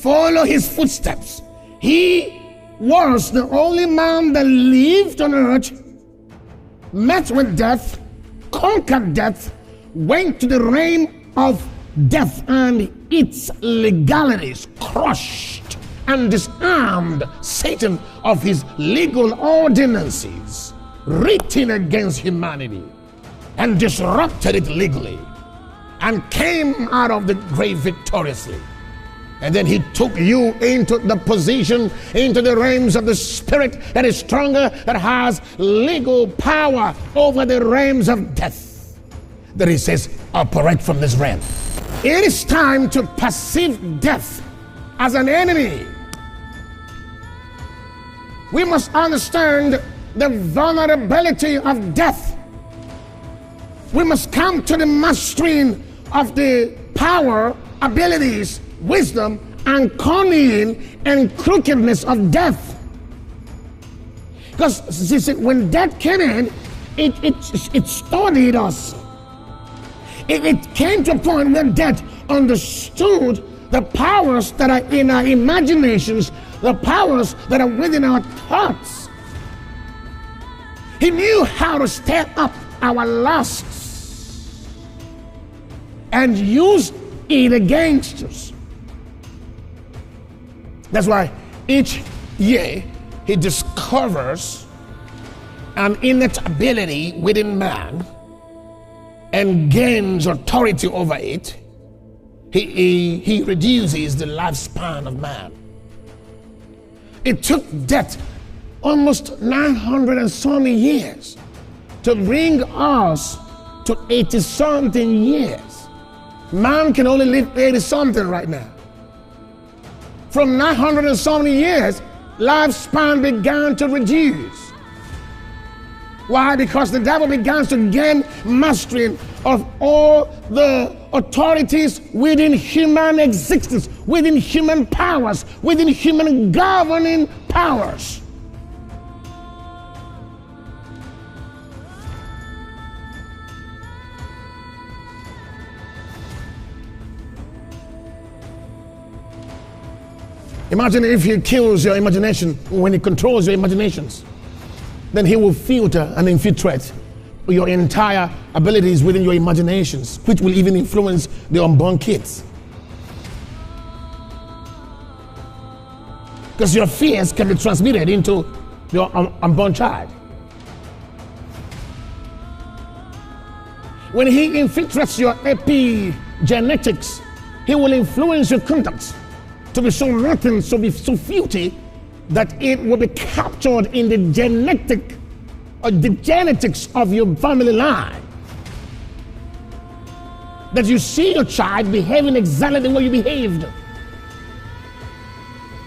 follow his footsteps. He was the only man that lived on earth, met with death, conquered death, went to the reign of death and its legalities, crushed and disarmed Satan of his legal ordinances written against humanity, and disrupted it legally, and came out of the grave victoriously. And then he took you into the position, into the realms of the spirit that is stronger, that has legal power over the realms of death. That he says, operate from this realm. It is time to perceive death as an enemy. We must understand the vulnerability of death. We must come to the mastering of the power, abilities, wisdom, and cunning and crookedness of death. Because when death came in, it studied us. It came to a point where death understood the powers that are in our imaginations, the powers that are within our thoughts. He knew how to stir up our lusts and use it against us. That's why each year he discovers an innate ability within man and gains authority over it. He reduces the lifespan of man. It took death almost 900 and some years to bring us to 80-something years. Man can only live 80-something right now. From 900 and so many years, lifespan began to reduce. Why? Because the devil began to gain mastery of all the authorities within human existence, within human powers, within human governing powers. Imagine if he kills your imagination, when he controls your imaginations, then he will filter and infiltrate your entire abilities within your imaginations, which will even influence the unborn kids. Because your fears can be transmitted into your unborn child. When he infiltrates your epigenetics, he will influence your conduct to be so rotten, to be so filthy, that it will be captured in the genetic or the genetics of your family line. That you see your child behaving exactly the way you behaved.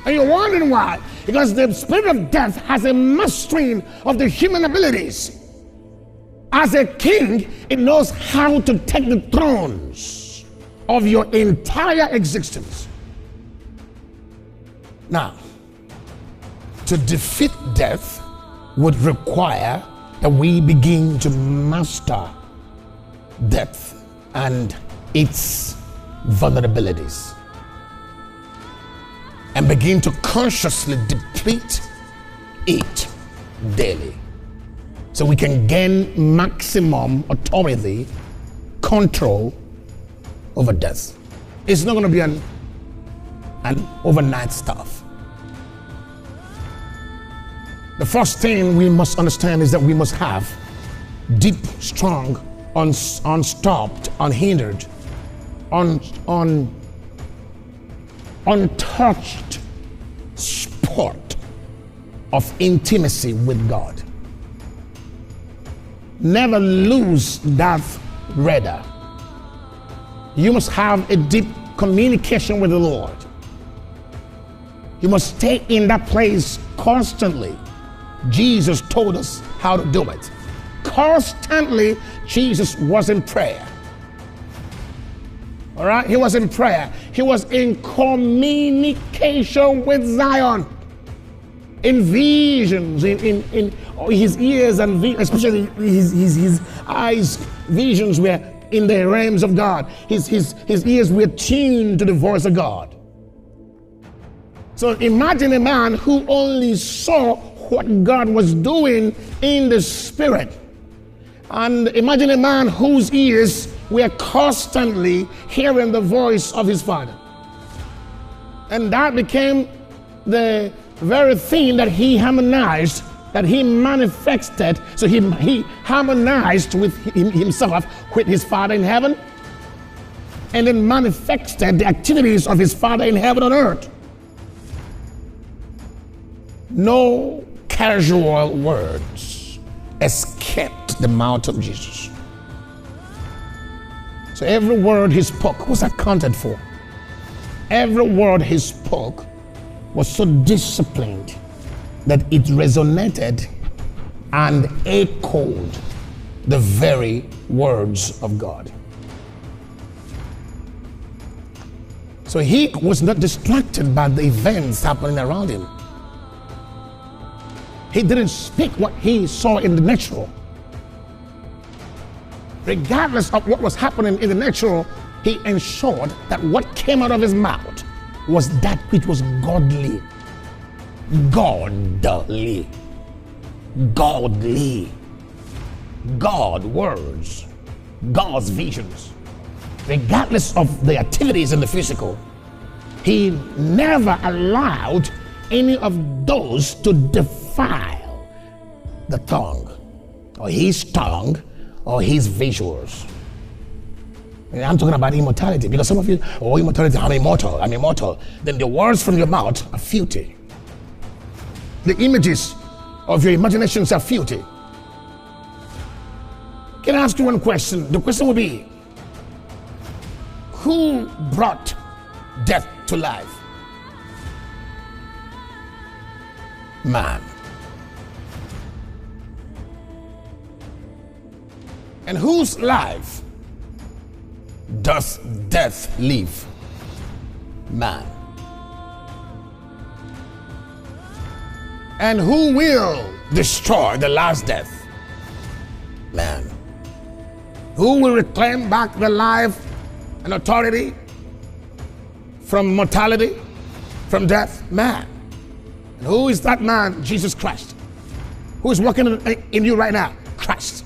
And you're wondering why? Because the spirit of death has a mastering of the human abilities. As a king, it knows how to take the thrones of your entire existence. Now, to defeat death would require that we begin to master death and its vulnerabilities, and begin to consciously deplete it daily, so we can gain maximum authority, control over death. It's not going to be an overnight stuff. The first thing we must understand is that we must have deep, strong, unstopped, unhindered, untouched sport of intimacy with God. Never lose that radar. You must have a deep communication with the Lord. You must stay in that place constantly. Jesus told us how to do it. Constantly, Jesus was in prayer. All right? He was in prayer. He was in communication with Zion. In visions, in his ears, and especially his eyes, visions were in the realms of God. His ears were tuned to the voice of God. So imagine a man who only saw what God was doing in the spirit. And imagine a man whose ears were constantly hearing the voice of his father. And that became the very thing that he harmonized, that he manifested. So he harmonized with himself, with his Father in heaven, and then manifested the activities of his Father in heaven on earth. No casual words escaped the mouth of Jesus. So every word he spoke was accounted for. Every word he spoke was so disciplined that it resonated and echoed the very words of God. So he was not distracted by the events happening around him. He didn't speak what he saw in the natural. Regardless of what was happening in the natural, he ensured that what came out of his mouth was that which was godly. Godly. Godly. God words. God's visions. Regardless of the activities in the physical, he never allowed any of those to defile the tongue, or his tongue, or his visuals. And I'm talking about immortality, because some of you, oh, immortality, I'm immortal. Then the words from your mouth are filthy. The images of your imaginations are filthy. Can I ask you one question? The question will be, who brought death to life? Man. And whose life does death live? Man. And who will destroy the last death? Man. Who will reclaim back the life and authority from mortality, from death? Man. And who is that man? Jesus Christ. Who is working in you right now? Christ.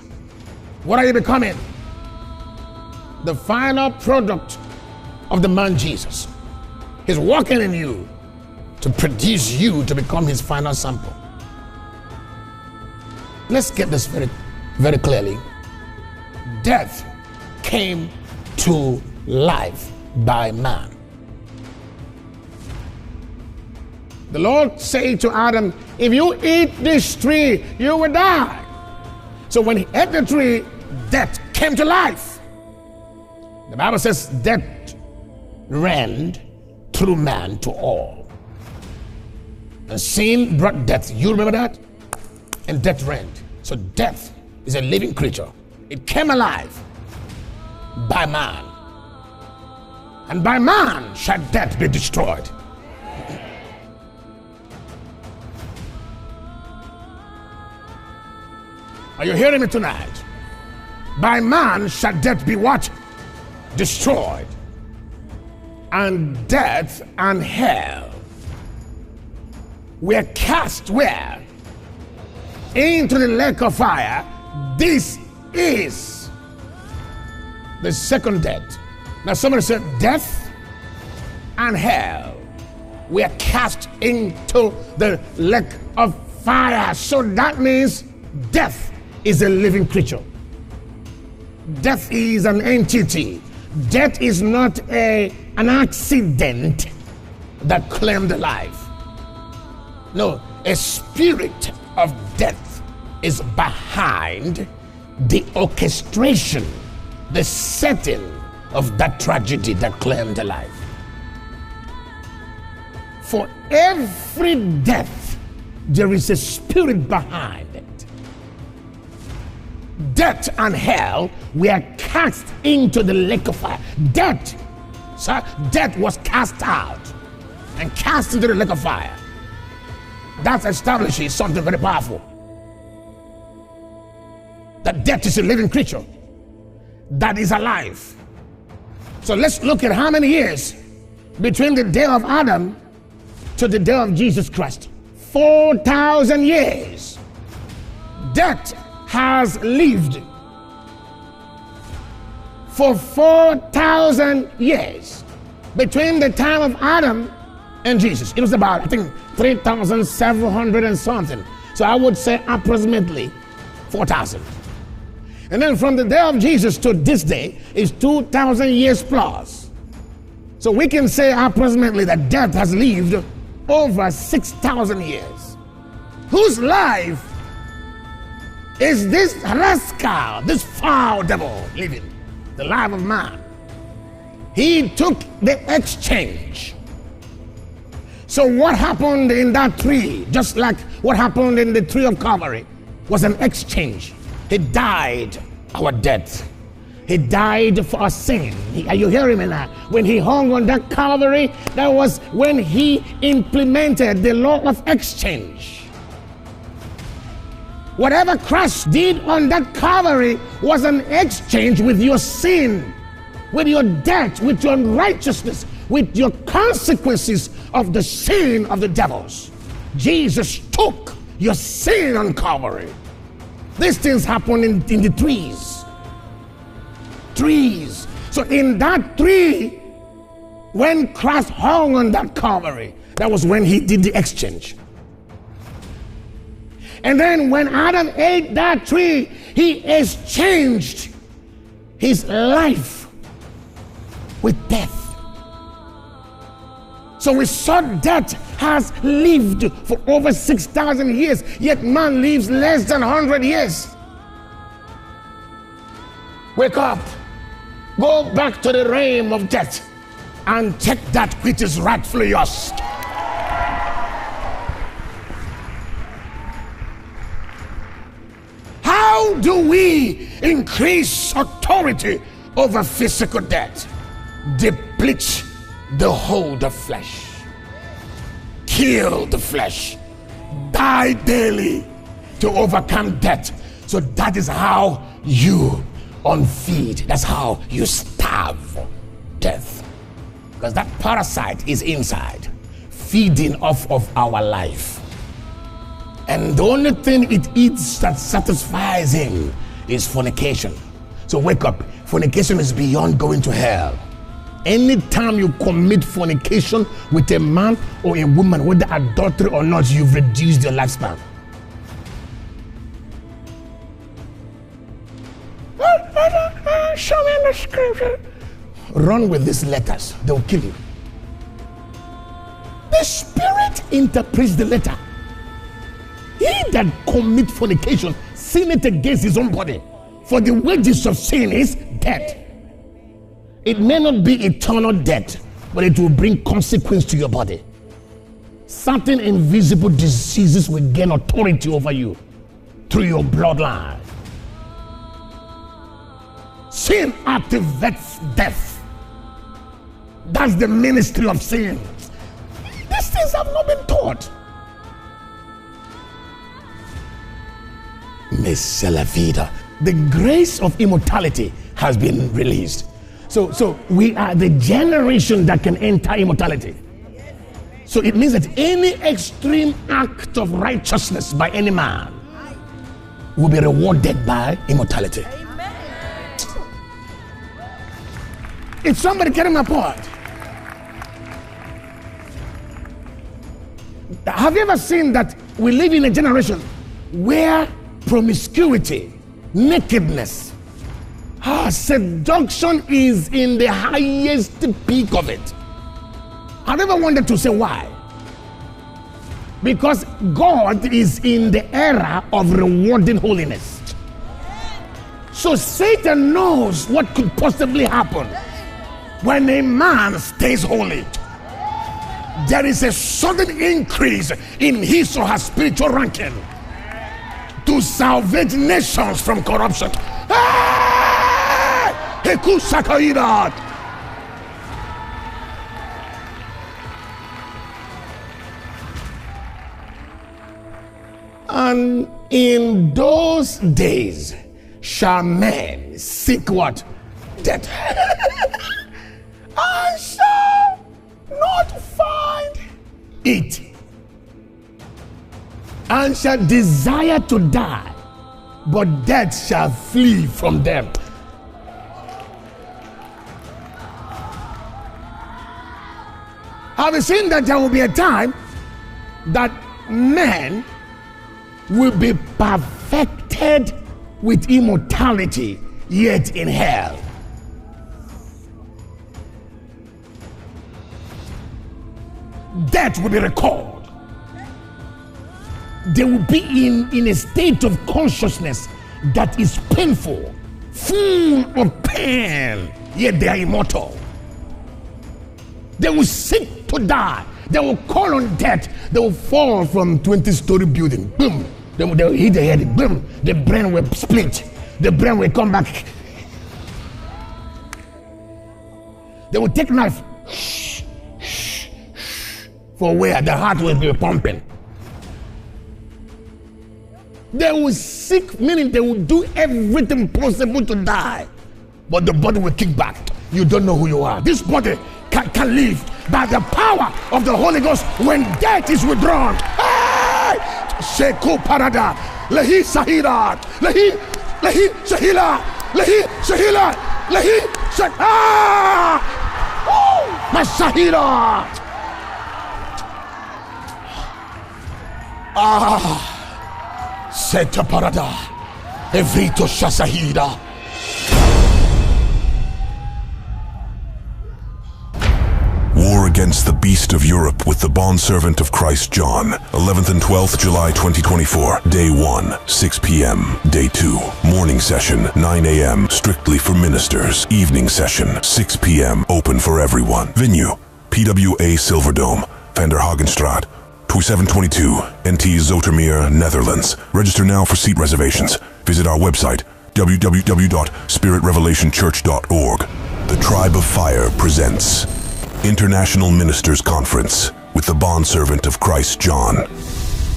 What are you becoming? The final product of the man Jesus. He's working in you to produce you to become his final sample. Let's get this very, very clearly. Death came to life by man. The Lord said to Adam, if you eat this tree, you will die. So when he ate the tree, death came to life. The Bible says death reigned through man to all. And sin brought death. You remember that? And death reigned. So death is a living creature. It came alive by man. And by man shall death be destroyed. Are you hearing me tonight? By man shall death be what? Destroyed. And death and hell were cast where? Into the lake of fire. This is the second death. Now somebody said death and hell were cast into the lake of fire. So that means death is a living creature. Death is an entity. Death is not an accident that claimed life. No, a spirit of death is behind the orchestration, the setting of that tragedy that claimed life. For every death, there is a spirit behind it. Death and hell were cast into the lake of fire. Death was cast out and cast into the lake of fire. That establishes something very powerful. That death is a living creature that is alive. So let's look at how many years between the day of Adam to the day of Jesus Christ, 4,000 years, death has lived for 4,000 years between the time of Adam and Jesus. It was about, I think, 3,700 and something. So I would say approximately 4,000. And then from the day of Jesus to this day is 2,000 years plus. So we can say approximately that death has lived over 6,000 years. Whose life is this rascal, this foul devil living? The life of man. He took the exchange. So what happened in that tree, just like what happened in the tree of Calvary, was an exchange. He died our death. He died for our sin. Are you hearing me now? When he hung on that Calvary, that was when he implemented the law of exchange. Whatever Christ did on that Calvary was an exchange with your sin, with your death, with your unrighteousness, with your consequences of the sin of the devils. Jesus took your sin on Calvary. These things happen in the trees. Trees. So in that tree, when Christ hung on that Calvary, that was when he did the exchange. And then when Adam ate that tree, he exchanged his life with death. So we saw death has lived for over 6,000 years, yet man lives less than 100 years. Wake up, go back to the realm of death and take that which is rightfully yours. How do we increase authority over physical death? Deplete the hold of flesh. Kill the flesh. Die daily to overcome death. So that is how you unfeed. That's how you starve death. Because that parasite is inside, feeding off of our life. And the only thing it eats that satisfies him is fornication. So wake up. Fornication is beyond going to hell. Anytime you commit fornication with a man or a woman, whether adultery or not, you've reduced your lifespan. Show me in the scripture. Run with these letters. They'll kill you. The Spirit interprets the letter. He that commits fornication sinneth against his own body. For the wages of sin is death. It may not be eternal death, but it will bring consequence to your body. Certain invisible diseases will gain authority over you through your bloodline. Sin activates death. That's the ministry of sin. These things have not been taught. Miss La Vida. The grace of immortality has been released. So we are the generation that can enter immortality. So it means that any extreme act of righteousness by any man will be rewarded by immortality. If somebody getting my point? Have you ever seen that we live in a generation where promiscuity, nakedness, seduction is in the highest peak of it? I never wanted to say why. Because God is in the era of rewarding holiness. So Satan knows what could possibly happen when a man stays holy. There is a sudden increase in his or her spiritual ranking to salvage nations from corruption. And in those days shall men seek what? Death. I shall not find it, and shall desire to die, but death shall flee from them. Have you seen that there will be a time that men will be perfected with immortality, yet in hell? Death will be recalled. They will be in a state of consciousness that is painful, full of pain, yet they are immortal. They will seek to die. They will call on death. They will fall from 20-story building. Boom. They will hit the head. Boom. The brain will split. The brain will come back. They will take knife. For where the heart will be pumping. They will seek, meaning they will do everything possible to die, but the body will kick back. You don't know who you are. This body can live by the power of the Holy Ghost when death is withdrawn. Hey! Sheko parada, lehi sahila, lehi sahila, lehi sahila, lehi sahila. Masahila. Seta parada, evrito shasahida. War against the beast of Europe with the bondservant of Christ John. 11th and 12th July 2024. Day 1, 6 p.m. Day 2, morning session, 9 a.m. strictly for ministers. Evening session, 6 p.m. open for everyone. Venue, PWA Silverdome, Van der Hagenstraat, 2722, NT Zoetermeer, Netherlands. Register now for seat reservations. Visit our website, www.spiritrevelationchurch.org. The Tribe of Fire presents International Ministers Conference with the Bondservant of Christ John.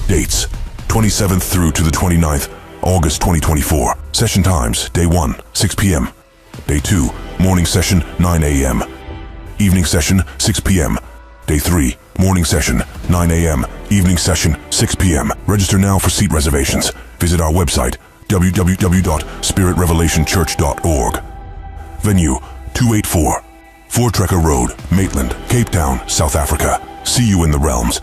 Dates, 27th through to the 29th, August 2024. Session times, Day 1, 6 p.m. Day 2, morning session, 9 a.m. Evening session, 6 p.m. Day 3, morning session, 9 a.m. Evening session, 6 p.m. Register now for seat reservations. Visit our website, www.spiritrevelationchurch.org. Venue, 284 Voortrekker Road, Maitland, Cape Town, South Africa. See you in the realms.